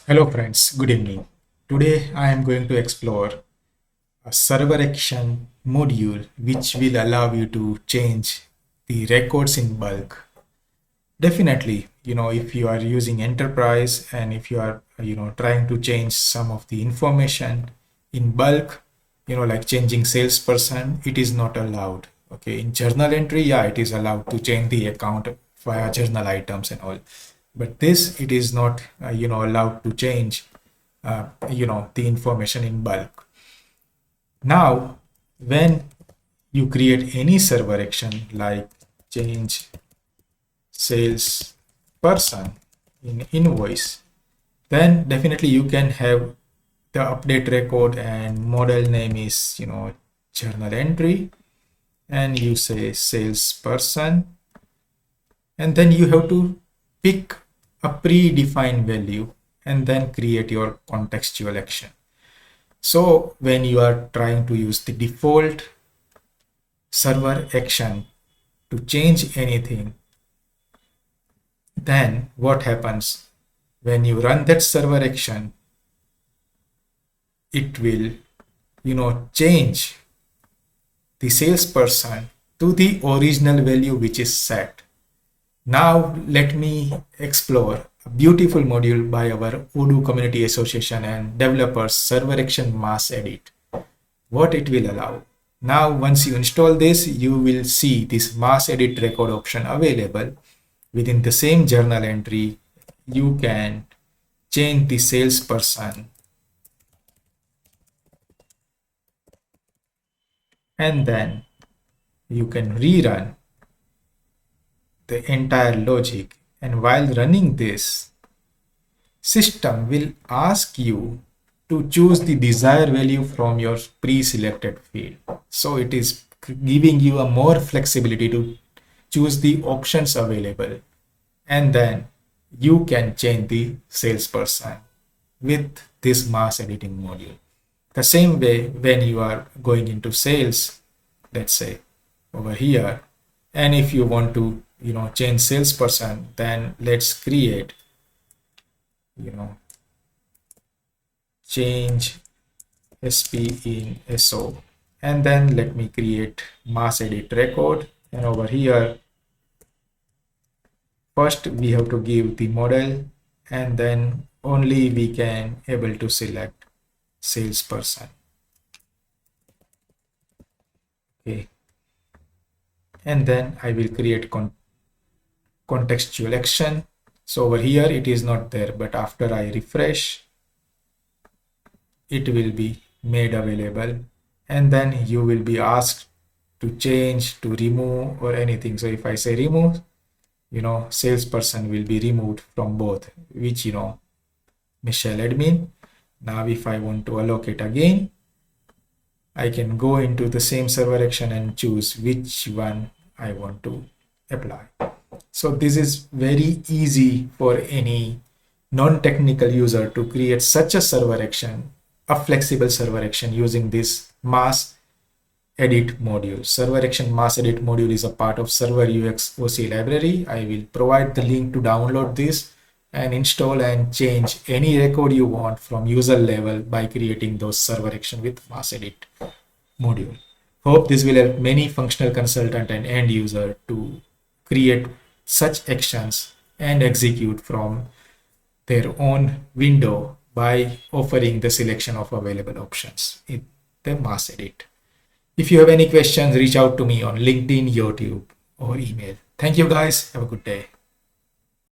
Hello friends, good evening. Today I am going to explore a server action module which will allow you to change the records in bulk. Definitely, if you are using enterprise and if you are, trying to change some of the information in bulk, like changing salesperson, it is not allowed. Okay, in journal entry, yeah, it is allowed to change the account via journal items and all. But this, it is not, allowed to change, the information in bulk. Now, when you create any server action like change sales person in invoice, then definitely you can have the update record and model name is journal entry, and you say salesperson, and then you have to pick a predefined value and then create your contextual action. So when you are trying to use the default server action to change anything, then what happens when you run that server action? It will, change the salesperson to the original value which is set. Now let me explore a beautiful module by our Odoo Community Association and developers, Server Action Mass Edit. What it will allow. Now once you install this, you will see this mass edit record option available. Within the same journal entry, you can change the salesperson, and then you can rerun the entire logic. And while running this, system will ask you to choose the desired value from your pre-selected field. So it is giving you a more flexibility to choose the options available, and then you can change the salesperson with this mass editing module. The same way when you are going into sales, let's say over here, and if you want to change salesperson, then let's create change SP in SO, and then let me create mass edit record. And over here, first we have to give the model, and then only we can able to select salesperson. Okay, and then I will create contextual action. So over here it is not there, but after I refresh, it will be made available, and then you will be asked to change, to remove, or anything. So if I say remove, salesperson will be removed from both, which Michelle admin. Now if I want to allocate again, I can go into the same server action and choose which one I want to apply. So this is very easy for any non-technical user to create such a server action, a flexible server action using this mass edit module. Server action mass edit module is a part of Server UX OCA library. I will provide the link to download this and install and change any record you want from user level by creating those server action with mass edit module. Hope this will help many functional consultant and end user to create such actions and execute from their own window by offering the selection of available options in the mass edit. If you have any questions, reach out to me on LinkedIn, YouTube, or email. Thank you guys. Have a good day.